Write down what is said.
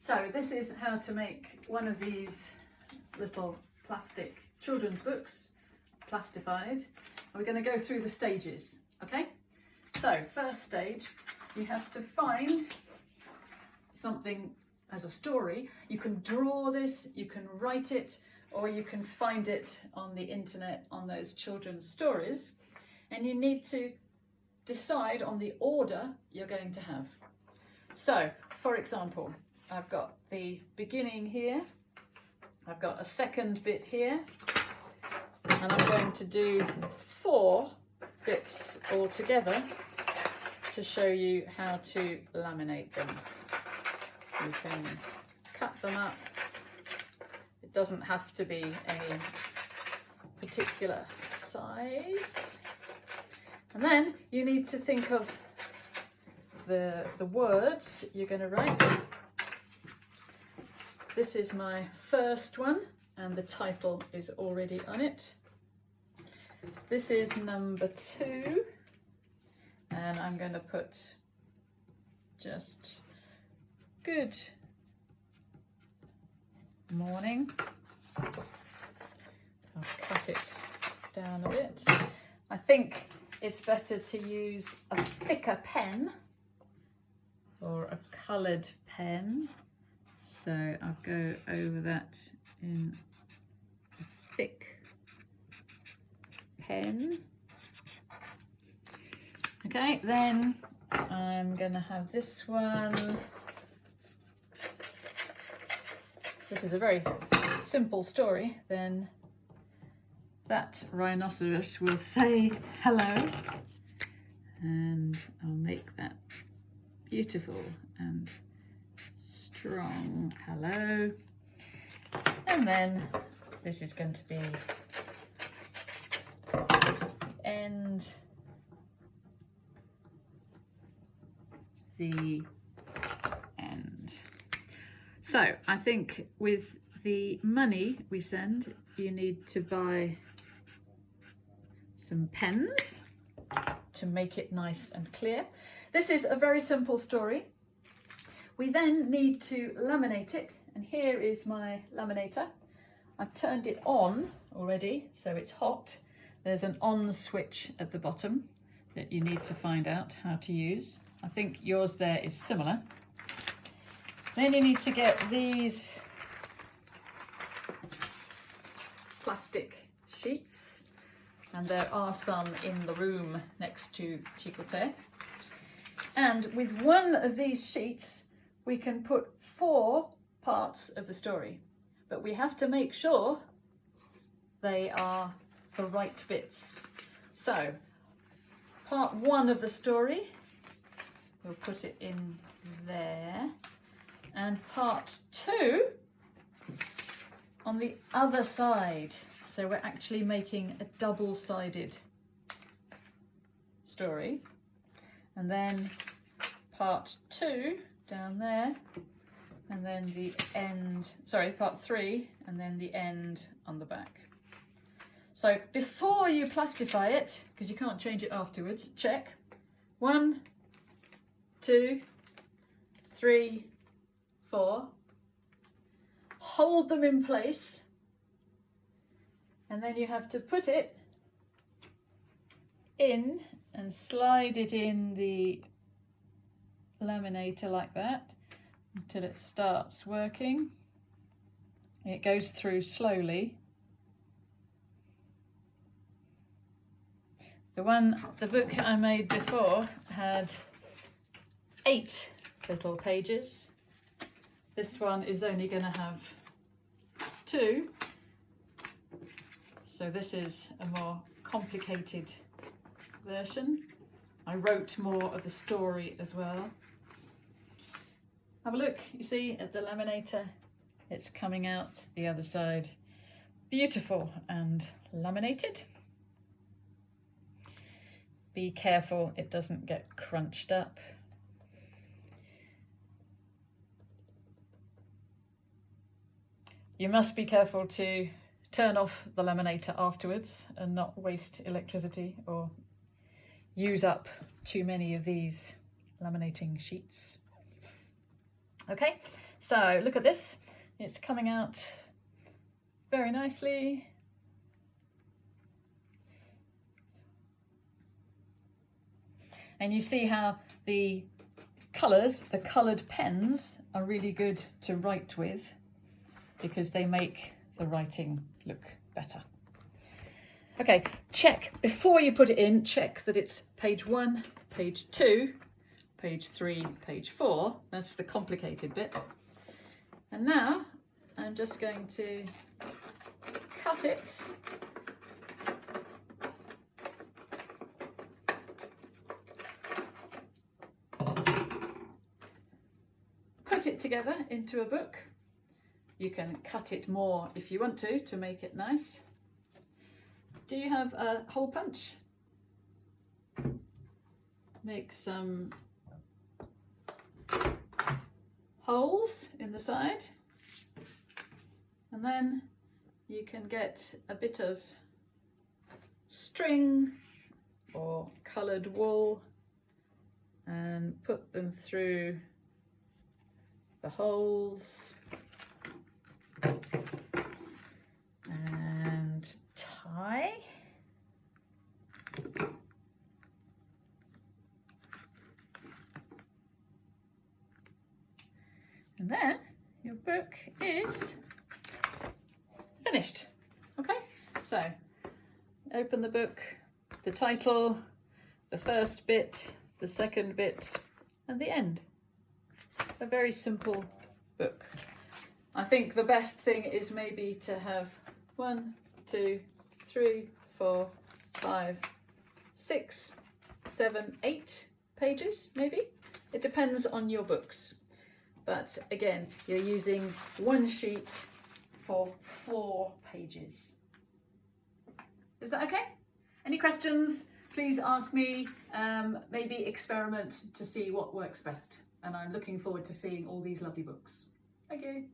So this is how to make one of these little plastic children's books, plastified. We're going to go through the stages, okay? So first stage, you have to find something as a story. You can draw this, you can write it, or you can find it on the internet on those children's stories. And you need to decide on the order you're going to have. So, for example, I've got the beginning here, I've got a second bit here, and I'm going to do 4 bits all together to show you how to laminate them. You can cut them up. It doesn't have to be any particular size. And then you need to think of the words you're going to write. This is my first one, and the title is already on it. This is number 2, and I'm going to put just good morning. I'll cut it down a bit. I think it's better to use a thicker pen or a coloured pen. So I'll go over that in a thick pen. Okay, then I'm going to have this one. This is a very simple story. Then that rhinoceros will say hello, and I'll make that beautiful and strong hello. And then this is going to be end, the end. So I think with the money we send, you need to buy some pens to make it nice and clear. This is a very simple story. We then need to laminate it, and here is my laminator. I've turned it on already, so it's hot. There's an on switch at the bottom that you need to find out how to use. I think yours there is similar. Then you need to get these plastic sheets, and there are some in the room next to Tchico Te. And with one of these sheets, we can put 4 parts of the story, but we have to make sure they are the right bits. So, part 1 of the story, we'll put it in there, and part 2 on the other side. So we're actually making a double-sided story. And then part 2 down there, and then the end, sorry, part 3, and then the end on the back. So before you plastify it, because you can't change it afterwards, check 1, 2, 3, 4. Hold them in place, and then you have to put it in and slide it in the laminator like that until it starts working. It goes through slowly. The book I made before had 8 little pages. This one is only going to have 2. So this is a more complicated version. I wrote more of the story as well. Have a look, you see, at the laminator. It's coming out the other side. Beautiful and laminated. Be careful it doesn't get crunched up. You must be careful to turn off the laminator afterwards and not waste electricity or use up too many of these laminating sheets. Okay, So look at this, it's coming out very nicely. And you see how the colours, the coloured pens, are really good to write with because they make the writing look better. Okay, check, before you put it in, check that it's page 1, page 2, page 3, page 4. That's the complicated bit. And now I'm just going to cut it . Put it together into a book. You can cut it more if you want to make it nice. Do you have a hole punch? Make some holes in the side, and then you can get a bit of string or coloured wool and put them through the holes and tie. And then your book is finished. Okay, so open the book, the title, the first bit, the second bit, and the end. A very simple book. I think the best thing is maybe to have 1, 2, 3, 4, 5, 6, 7, 8 pages, maybe. It depends on your books. But again, you're using one sheet for 4 pages. Is that okay? Any questions? Please ask me. Maybe experiment to see what works best. And I'm looking forward to seeing all these lovely books. Thank you.